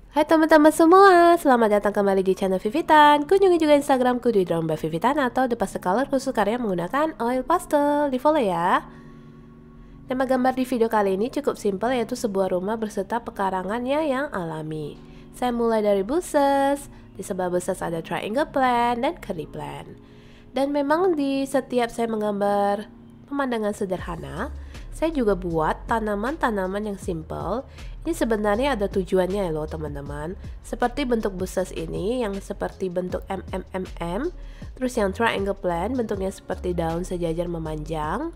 Hai teman-teman semua, selamat datang kembali di channel Vivitan. Kunjungi juga Instagramku di Drawn by Vivitan atau The Pastel Color khusus karya menggunakan oil pastel. Di follow ya. Tema gambar di video kali ini cukup simpel, yaitu sebuah rumah berserta pekarangannya yang alami. Saya mulai dari bushes, di sebelah bushes ada triangle plant dan curly plant. Dan memang di setiap saya menggambar pemandangan sederhana, saya juga buat tanaman-tanaman yang simple. Ini sebenarnya ada tujuannya ya loh teman-teman. Seperti bentuk bushes ini yang seperti bentuk MMMM. Terus yang triangle plant bentuknya seperti daun sejajar memanjang.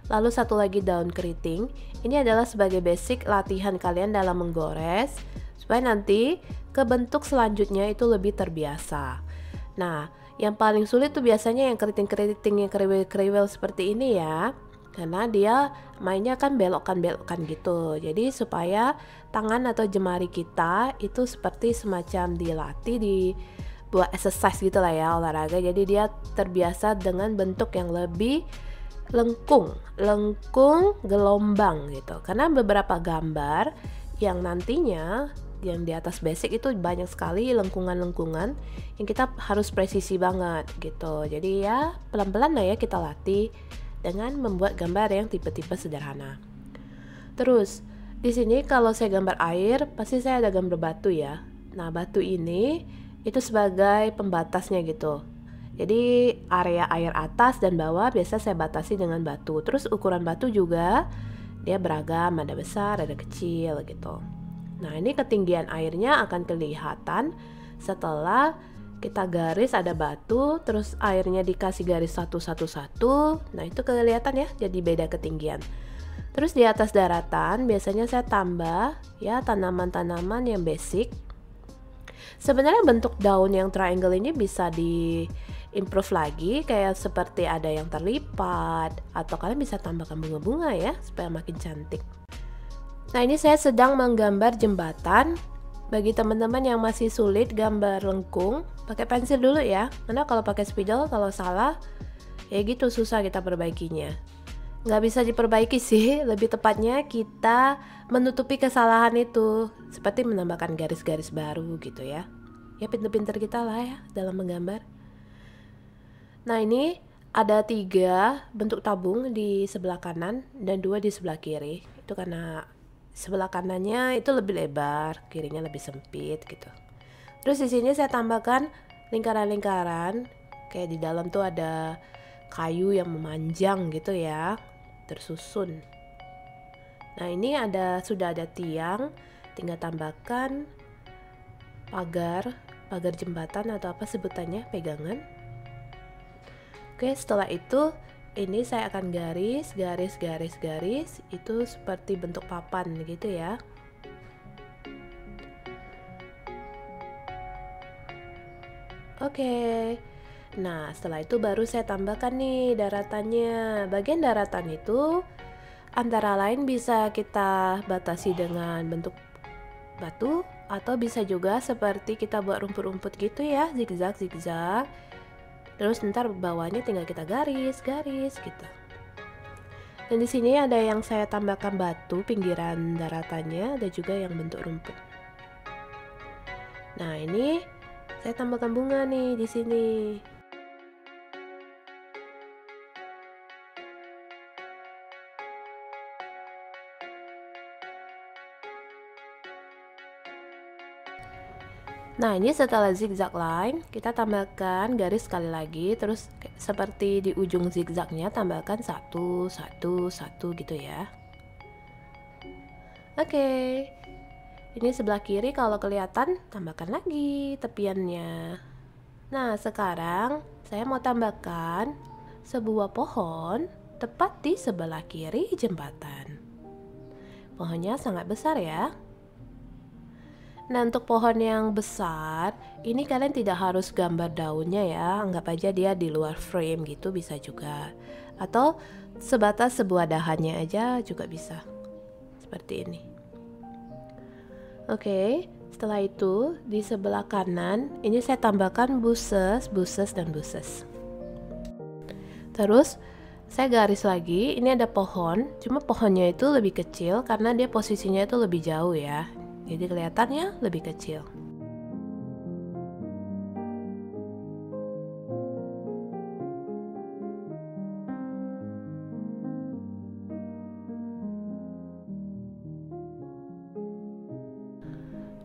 Lalu satu lagi daun keriting. Ini adalah sebagai basic latihan kalian dalam menggores, supaya nanti ke bentuk selanjutnya itu lebih terbiasa. Nah, yang paling sulit tuh biasanya yang keriting-keriting yang kriwil-kriwil seperti ini ya. Karena dia mainnya kan belok-belokkan gitu. Jadi supaya tangan atau jemari kita itu seperti semacam dilatih, di buat exercise gitu lah ya, olahraga. Jadi dia terbiasa dengan bentuk yang lebih lengkung, gelombang gitu. Karena beberapa gambar yang nantinya yang di atas basic itu banyak sekali lengkungan-lengkungan yang kita harus presisi banget gitu. Jadi ya pelan-pelan lah ya kita latih dengan membuat gambar yang tipe-tipe sederhana. Terus di sini kalau saya gambar air, pasti saya ada gambar batu ya. Nah, batu ini itu sebagai pembatasnya gitu. Jadi area air atas dan bawah biasa saya batasi dengan batu. Terus ukuran batu juga dia beragam, ada besar, ada kecil gitu. Nah, ini ketinggian airnya akan kelihatan setelah kita garis ada batu, terus airnya dikasih garis satu. Nah, itu kelihatan ya, jadi beda ketinggian. Terus di atas daratan biasanya saya tambah ya tanaman-tanaman yang basic. Sebenarnya bentuk daun yang triangle ini bisa di improve lagi, kayak seperti ada yang terlipat, atau kalian bisa tambahkan bunga-bunga ya supaya makin cantik. Nah, ini saya sedang menggambar jembatan. Bagi teman-teman yang masih sulit gambar lengkung, pakai pensil dulu ya. Karena kalau pakai spidol, kalau salah, ya gitu susah kita perbaikinya. Nggak bisa diperbaiki sih, lebih tepatnya kita menutupi kesalahan itu. Seperti menambahkan garis-garis baru gitu ya. Ya pinter-pinter kita lah ya dalam menggambar. Nah, ini ada 3 bentuk tabung di sebelah kanan dan 2 di sebelah kiri. Itu karena sebelah kanannya itu lebih lebar, kirinya lebih sempit gitu. Terus di sini saya tambahkan lingkaran-lingkaran, kayak di dalam tuh ada kayu yang memanjang gitu ya, tersusun. Nah, ini sudah ada tiang, tinggal tambahkan pagar jembatan atau apa sebutannya, pegangan. Oke, setelah itu ini saya akan garis itu seperti bentuk papan gitu ya. Oke. Nah, setelah itu baru saya tambahkan nih daratannya. Bagian daratan itu antara lain bisa kita batasi dengan bentuk batu, atau bisa juga seperti kita buat rumput-rumput gitu ya, zigzag. Terus ntar bawahnya tinggal kita garis gitu. Dan di sini ada yang saya tambahkan batu pinggiran daratannya, ada juga yang bentuk rumput. Nah, ini saya tambahkan bunga nih di sini. Nah, ini setelah zigzag line, kita tambahkan garis sekali lagi, terus seperti di ujung zigzagnya tambahkan satu gitu ya. Oke. Ini sebelah kiri kalau kelihatan, tambahkan lagi tepiannya. Nah, sekarang saya mau tambahkan sebuah pohon tepat di sebelah kiri jembatan. Pohonnya sangat besar ya. Nah, untuk pohon yang besar, ini kalian tidak harus gambar daunnya ya, anggap aja dia di luar frame gitu bisa juga. Atau sebatas sebuah dahannya aja juga bisa. Seperti ini. Oke, setelah itu di sebelah kanan, ini saya tambahkan bushes. Terus saya garis lagi, ini ada pohon, cuma pohonnya itu lebih kecil karena dia posisinya itu lebih jauh ya. jadi kelihatannya lebih kecil.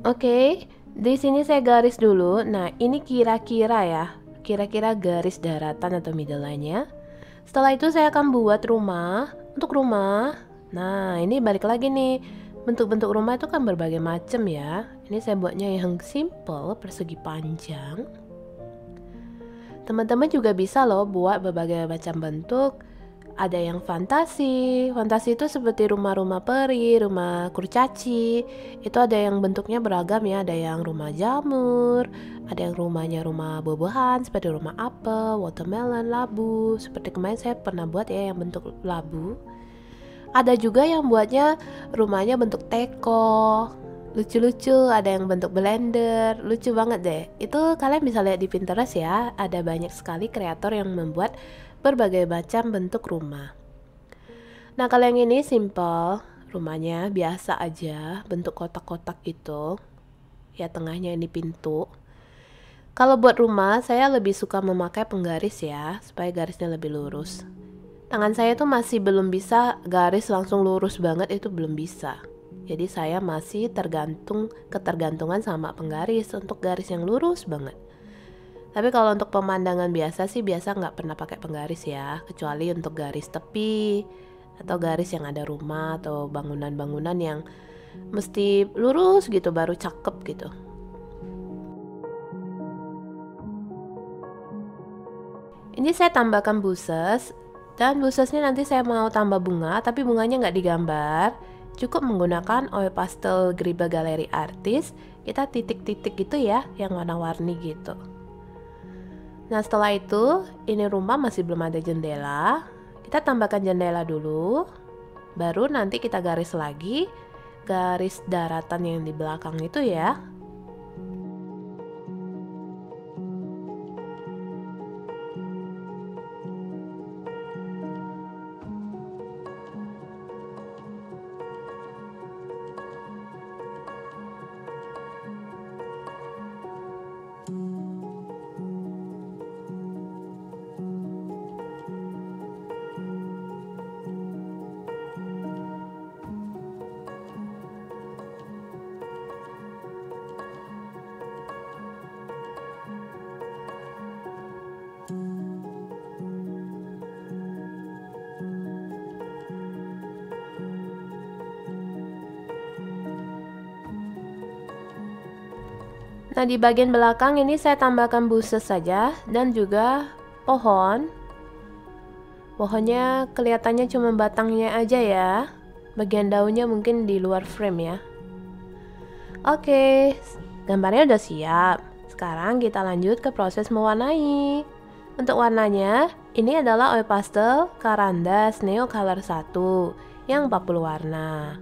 Oke, di sini saya garis dulu. Nah, ini kira-kira ya, kira-kira garis daratan atau middle line-nya. Setelah itu saya akan buat rumah. Untuk rumah, nah ini balik lagi nih. Bentuk-bentuk rumah itu kan berbagai macam ya. Ini saya buatnya yang simple, persegi panjang. Teman-teman juga bisa loh buat berbagai macam bentuk. Ada yang fantasi. Fantasi itu seperti rumah-rumah peri, rumah kurcaci. Itu ada yang bentuknya beragam ya. Ada yang rumah jamur, ada yang rumahnya rumah buah-buahan seperti rumah apel, watermelon, labu. Seperti kemarin saya pernah buat ya yang bentuk labu. Ada juga yang buatnya rumahnya bentuk teko. Lucu-lucu, ada yang bentuk blender, lucu banget deh. Itu kalian bisa lihat di Pinterest ya. Ada banyak sekali kreator yang membuat berbagai macam bentuk rumah. Nah, kalau yang ini simple, rumahnya biasa aja, bentuk kotak-kotak gitu. Ya, tengahnya ini pintu. Kalau buat rumah, saya lebih suka memakai penggaris ya, supaya garisnya lebih lurus. Tangan saya tuh masih belum bisa garis langsung lurus banget, itu belum bisa. Jadi saya masih ketergantungan sama penggaris untuk garis yang lurus banget. Tapi kalau untuk pemandangan biasa sih biasa nggak pernah pakai penggaris ya, kecuali untuk garis tepi atau garis yang ada rumah atau bangunan-bangunan yang mesti lurus gitu baru cakep gitu. Ini saya tambahkan buses, dan busesnya nanti saya mau tambah bunga, tapi bunganya nggak digambar. Cukup menggunakan oil pastel Griba Galeri Artis, kita titik-titik gitu ya, yang warna-warni gitu. Nah, setelah itu, ini rumah masih belum ada jendela. Kita tambahkan jendela dulu. Baru nanti kita garis lagi garis daratan yang di belakang itu ya. Nah, di bagian belakang ini saya tambahkan buses saja dan juga pohon. Pohonnya kelihatannya cuma batangnya aja ya. Bagian daunnya mungkin di luar frame ya. Oke, gambarnya udah siap. Sekarang kita lanjut ke proses mewarnai. Untuk warnanya, ini adalah oil pastel Carandas Neo Color 1 yang 40 warna.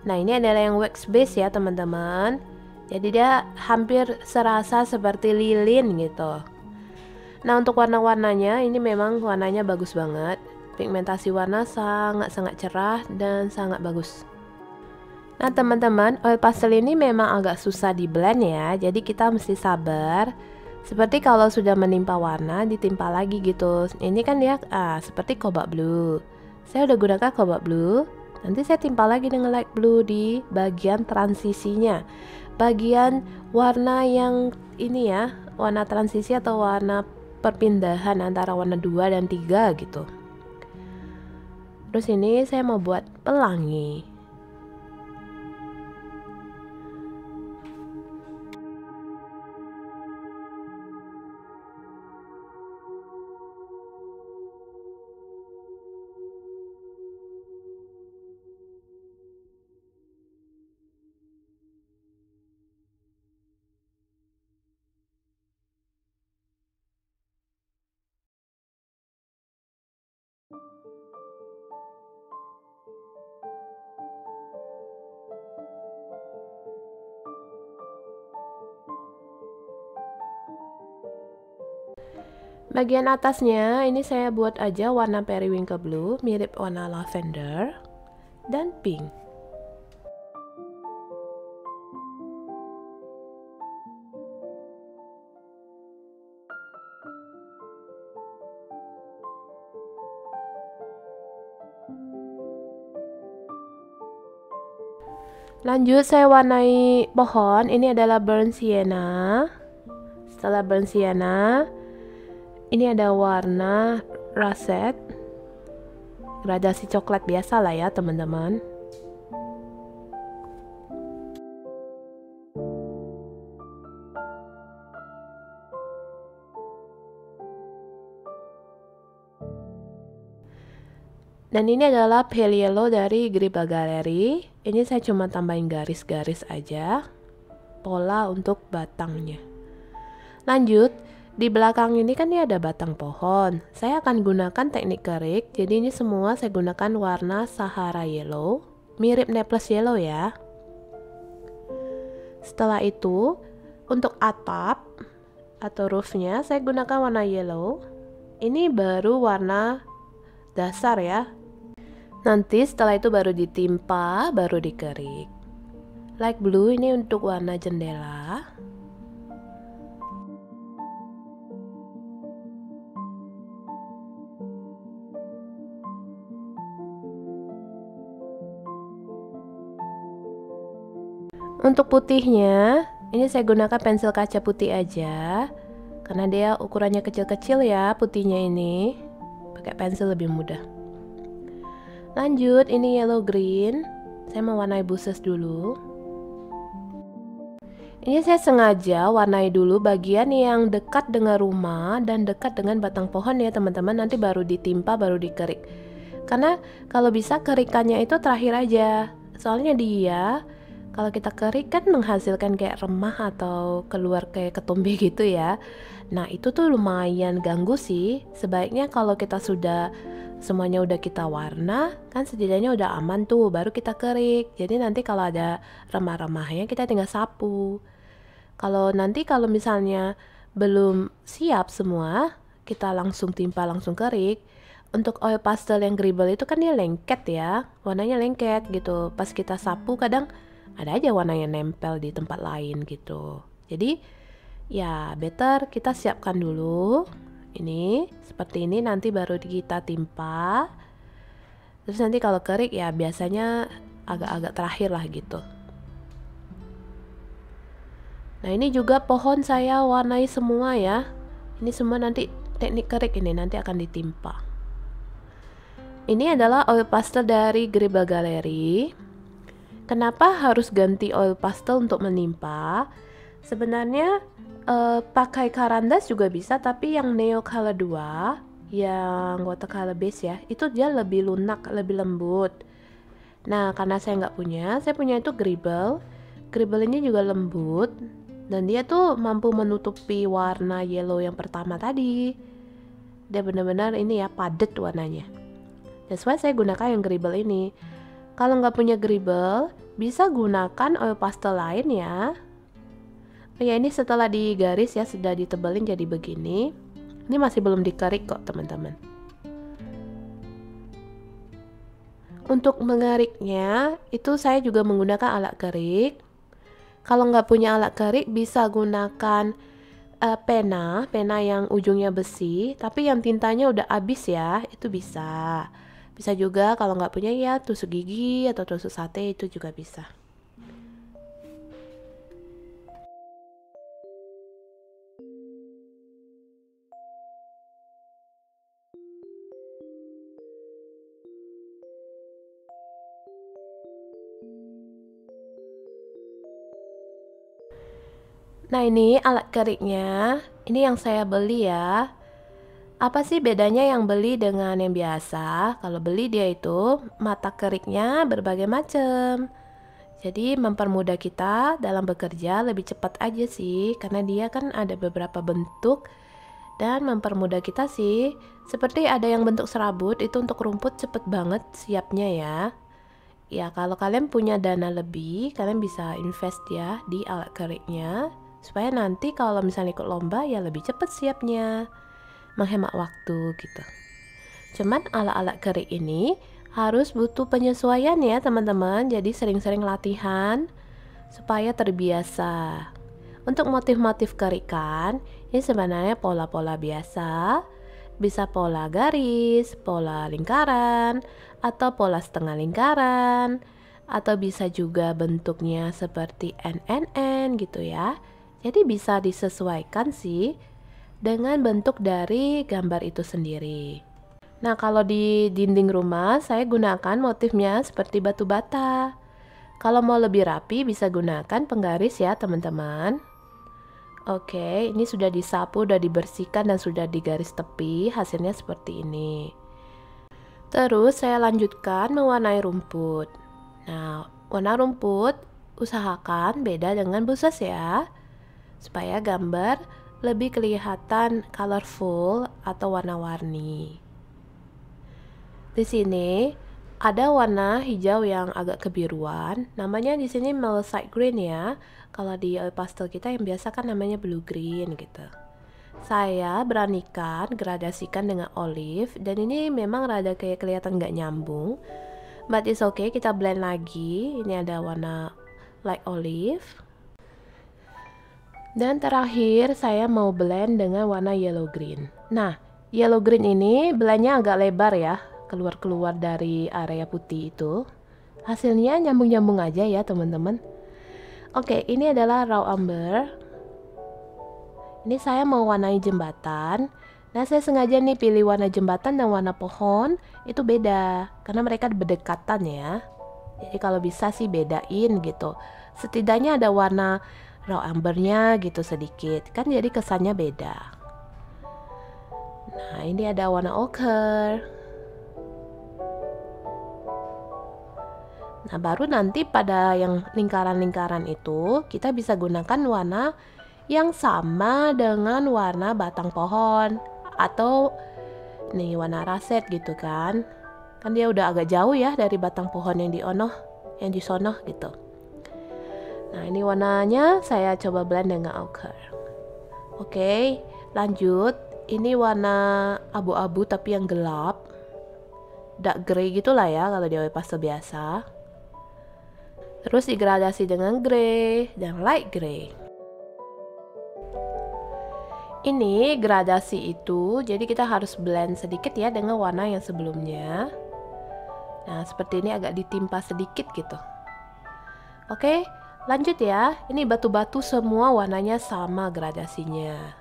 Nah, ini adalah yang wax base ya teman-teman. Jadi dia hampir serasa seperti lilin gitu. Nah, untuk warna-warnanya ini memang warnanya bagus banget. Pigmentasi warna sangat-sangat cerah dan sangat bagus. Nah, teman-teman, oil pastel ini memang agak susah di blend ya. Jadi kita mesti sabar. Seperti kalau sudah menimpa warna, ditimpa lagi gitu. Ini kan dia seperti cobalt blue. Saya udah gunakan cobalt blue. Nanti saya timpa lagi dengan light blue di bagian transisinya. Bagian warna yang ini ya, warna transisi atau warna perpindahan antara warna 2 dan 3 gitu. Terus ini saya mau buat pelangi. Bagian atasnya ini saya buat aja warna periwinkle blue mirip warna lavender dan pink. Lanjut saya warnai pohon, ini adalah burnt sienna. Setelah burnt sienna, ini ada warna russet, gradasi coklat biasa lah ya teman-teman. Dan ini adalah pale yellow dari Gribble Gallery. Ini saya cuma tambahin garis-garis aja, pola untuk batangnya. Lanjut, di belakang ini kan ini ada batang pohon. Saya akan gunakan teknik kerik. Jadi ini semua saya gunakan warna Sahara Yellow, mirip Naples Yellow ya. Setelah itu, untuk atap atau roofnya saya gunakan warna yellow. Ini baru warna dasar ya. Nanti setelah itu baru ditimpa, baru dikerik. Light blue ini untuk warna jendela. Untuk putihnya, ini saya gunakan pensil kaca putih aja. Karena dia ukurannya kecil-kecil ya putihnya ini. Pakai pensil lebih mudah. Lanjut, ini yellow green. Saya mau warnai bushes dulu. Ini saya sengaja warnai dulu bagian yang dekat dengan rumah dan dekat dengan batang pohon ya teman-teman. Nanti baru ditimpa, baru dikerik. Karena kalau bisa kerikannya itu terakhir aja. Soalnya dia kalau kita kerik kan menghasilkan kayak remah atau keluar kayak ketumbe gitu ya. Nah itu tuh lumayan ganggu sih. Sebaiknya kalau kita sudah semuanya udah kita warna, kan setidaknya udah aman tuh, baru kita kerik. Jadi nanti kalau ada remah-remahnya kita tinggal sapu. Kalau misalnya belum siap semua, kita langsung timpa, langsung kerik. Untuk oil pastel yang Gribble itu kan dia lengket ya, warnanya lengket gitu. Pas kita sapu kadang ada aja warnanya nempel di tempat lain gitu. Jadi ya better kita siapkan dulu. Ini seperti ini, nanti baru kita timpa. Terus nanti kalau kerik ya biasanya agak-agak terakhir lah gitu. Nah ini juga pohon saya warnai semua ya. Ini semua nanti teknik kerik ini nanti akan ditimpa. Ini adalah oil pastel dari Gribble Gallery. Kenapa harus ganti oil pastel untuk menimpa? Sebenarnya pakai karandas juga bisa, tapi yang Neo Color 2 yang watercolor base ya, itu dia lebih lunak, lebih lembut. Nah karena saya nggak punya, saya punya itu Gribble. Gribble ini juga lembut dan dia tuh mampu menutupi warna yellow yang pertama tadi. Dia benar-benar ini ya padat warnanya. That's why saya gunakan yang Gribble ini. Kalau nggak punya Gribble, bisa gunakan oil pastel lain ya. Oh ya, ini setelah digaris ya, sudah ditebelin jadi begini. Ini masih belum dikerik kok teman-teman. Untuk mengeriknya, itu saya juga menggunakan alat kerik. Kalau nggak punya alat kerik, bisa gunakan pena yang ujungnya besi, tapi yang tintanya udah habis ya, itu bisa. Bisa juga kalau nggak punya ya tusuk gigi atau tusuk sate itu juga bisa. Nah ini alat keriknya, ini yang saya beli ya. Apa sih bedanya yang beli dengan yang biasa? Kalau beli dia itu mata keriknya berbagai macam. Jadi mempermudah kita dalam bekerja lebih cepat aja sih, karena dia kan ada beberapa bentuk dan mempermudah kita sih. Seperti ada yang bentuk serabut, itu untuk rumput cepet banget siapnya ya. Ya kalau kalian punya dana lebih, kalian bisa invest ya di alat keriknya, supaya nanti kalau misalnya ikut lomba ya lebih cepet siapnya, menghemat waktu gitu. Cuman alat-alat kerik ini harus butuh penyesuaian ya teman-teman, jadi sering-sering latihan supaya terbiasa. Untuk motif-motif kerikan, ini sebenarnya pola-pola biasa, bisa pola garis, pola lingkaran, atau pola setengah lingkaran, atau bisa juga bentuknya seperti NNN gitu ya. Jadi bisa disesuaikan sih dengan bentuk dari gambar itu sendiri. Nah, kalau di dinding rumah saya gunakan motifnya seperti batu bata. Kalau mau lebih rapi bisa gunakan penggaris ya teman-teman. Oke, ini sudah disapu, sudah dibersihkan dan sudah digaris tepi. Hasilnya seperti ini. Terus saya lanjutkan mewarnai rumput. Nah, warna rumput usahakan beda dengan bushes ya, supaya gambar lebih kelihatan colorful atau warna-warni. Di sini ada warna hijau yang agak kebiruan, namanya di sini Malachite green ya. Kalau di oil pastel kita yang biasa kan namanya blue green gitu. Saya beranikan gradasikan dengan olive, dan ini memang rada kayak kelihatan nggak nyambung, but it's okay, kita blend lagi. Ini ada warna light olive. Dan terakhir saya mau blend dengan warna yellow green. Nah, yellow green ini blendnya agak lebar ya, keluar dari area putih itu. Hasilnya nyambung-nyambung aja ya teman-teman. Oke, ini adalah raw umber. Ini saya mau warnai jembatan. Nah, saya sengaja nih pilih warna jembatan dan warna pohon itu beda, karena mereka berdekatan ya. Jadi kalau bisa sih bedain gitu. Setidaknya ada warna raw umbernya gitu sedikit, kan jadi kesannya beda. Nah, ini ada warna ochre. Nah, baru nanti pada yang lingkaran-lingkaran itu kita bisa gunakan warna yang sama dengan warna batang pohon, atau nih warna raset gitu kan. Kan dia udah agak jauh ya dari batang pohon yang di sono gitu. Nah, ini warnanya saya coba blend dengan ochre. Oke, lanjut. Ini warna abu-abu tapi yang gelap. Dark grey gitulah ya kalau di oil pastel biasa. Terus digradasi dengan grey dan light grey. Ini gradasi itu, jadi kita harus blend sedikit ya dengan warna yang sebelumnya. Nah, seperti ini agak ditimpa sedikit gitu. Oke, lanjut ya. Ini batu-batu semua warnanya sama gradasinya.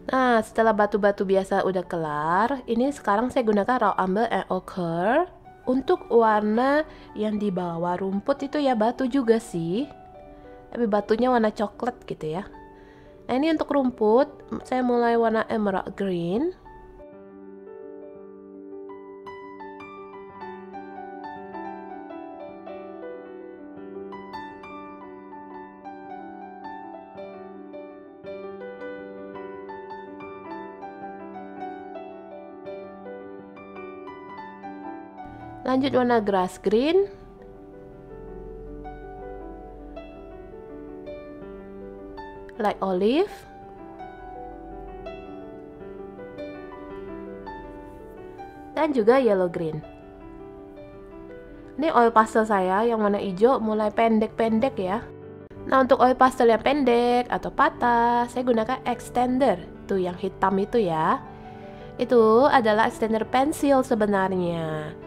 Nah, setelah batu-batu biasa udah kelar, ini sekarang saya gunakan raw umber and ochre. Untuk warna yang di bawah rumput itu ya batu juga sih, tapi batunya warna coklat gitu ya. Nah, ini untuk rumput, saya mulai warna emerald green. Lanjut warna grass green. Light olive. Dan juga yellow green. Ini oil pastel saya yang warna hijau mulai pendek-pendek ya. Nah, untuk oil pastel yang pendek atau patah, saya gunakan extender. Tuh yang hitam itu ya. Itu adalah extender pensil sebenarnya.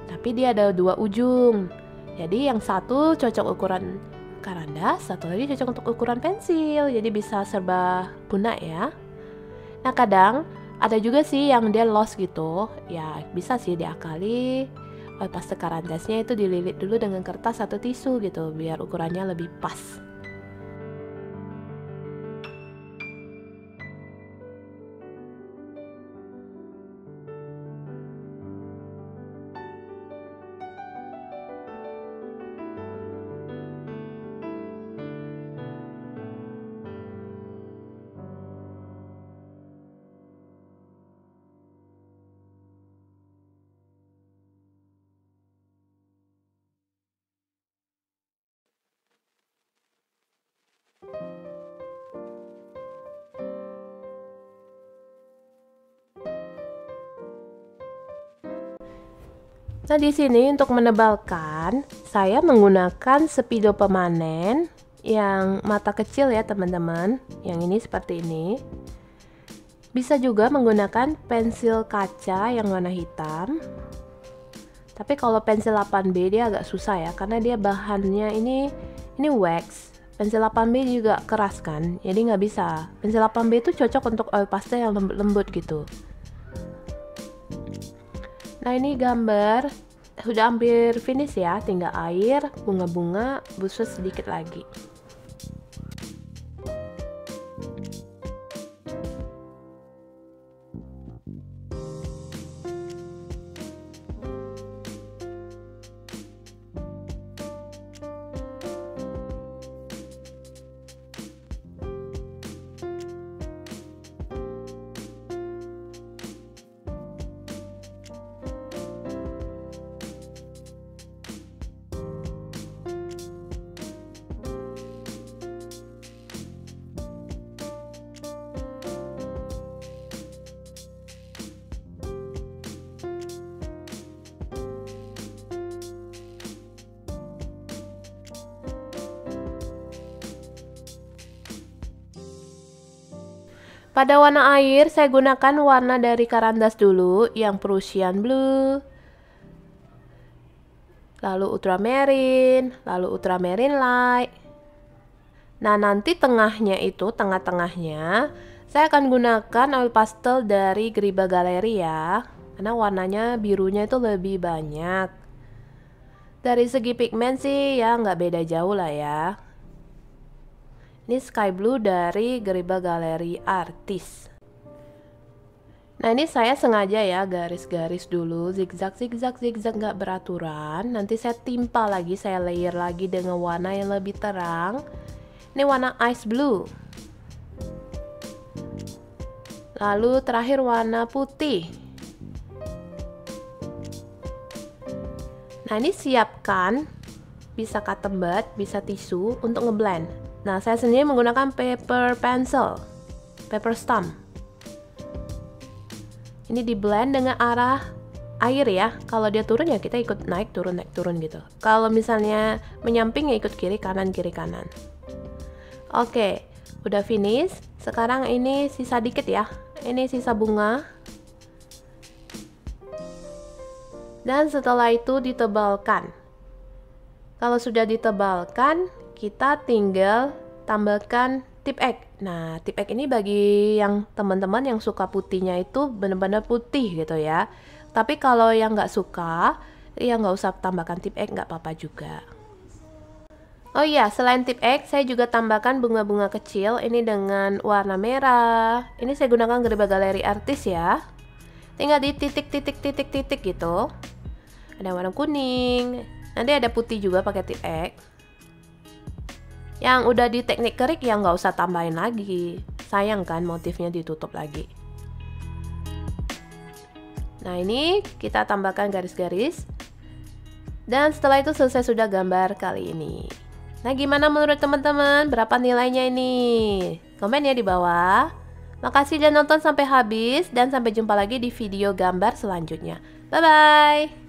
Tapi dia ada dua ujung. Jadi yang satu cocok ukuran karandas, satu lagi cocok untuk ukuran pensil. Jadi bisa serba guna ya. Nah kadang ada juga sih yang dia lost gitu, ya bisa sih diakali. Paste karandasnya itu dililit dulu dengan kertas atau tisu gitu, biar ukurannya lebih pas. Nah, di sini untuk menebalkan, saya menggunakan spidol pemanen yang mata kecil ya, teman-teman. Yang ini seperti ini. Bisa juga menggunakan pensil kaca yang warna hitam. Tapi kalau pensil 8B dia agak susah ya, karena dia bahannya ini wax. Pensil 8B juga keras kan, jadi nggak bisa. Pensil 8B itu cocok untuk oil pastel yang lembut gitu. Nah ini gambar sudah hampir finish ya, tinggal air, bunga-bunga, busur sedikit lagi. Pada warna air, saya gunakan warna dari karandas dulu, yang Prussian Blue, lalu ultramarine, lalu ultramarine light. Nah, nanti tengah-tengahnya, saya akan gunakan oil pastel dari Geriba Galeri ya, karena warnanya birunya itu lebih banyak. Dari segi pigmen sih ya nggak beda jauh lah ya. Ini sky blue dari Geriba Galeri Artis. Nah ini saya sengaja ya garis-garis dulu, zigzag nggak beraturan. Nanti saya timpa lagi, saya layer lagi dengan warna yang lebih terang. Ini warna ice blue. Lalu terakhir warna putih. Nah ini siapkan, bisa cotton bud, bisa tisu untuk ngeblend. Nah, saya sendiri menggunakan paper pencil, paper stump. Ini di blend dengan arah air ya. Kalau dia turun ya kita ikut naik turun gitu. Kalau misalnya menyamping ya ikut kiri kanan. Oke, udah finish. Sekarang ini sisa dikit ya. Ini sisa bunga. Dan setelah itu ditebalkan. Kalau sudah ditebalkan, kita tinggal tambahkan tip egg. Nah, tip egg ini bagi yang teman-teman yang suka putihnya itu benar-benar putih gitu ya. Tapi kalau yang nggak suka, ya nggak usah tambahkan tip egg, nggak apa-apa juga. Oh iya, selain tip egg, saya juga tambahkan bunga-bunga kecil. Ini dengan warna merah. Ini saya gunakan Geriba Galeri Artis ya. Tinggal di titik gitu. Ada warna kuning. Nanti ada putih juga pakai tip egg. Yang udah di teknik kerik ya nggak usah tambahin lagi. Sayang kan motifnya ditutup lagi. Nah ini kita tambahkan garis-garis. Dan setelah itu selesai sudah gambar kali ini. Nah gimana menurut teman-teman? Berapa nilainya ini? Komen ya di bawah. Makasih udah nonton sampai habis. Dan sampai jumpa lagi di video gambar selanjutnya. Bye-bye.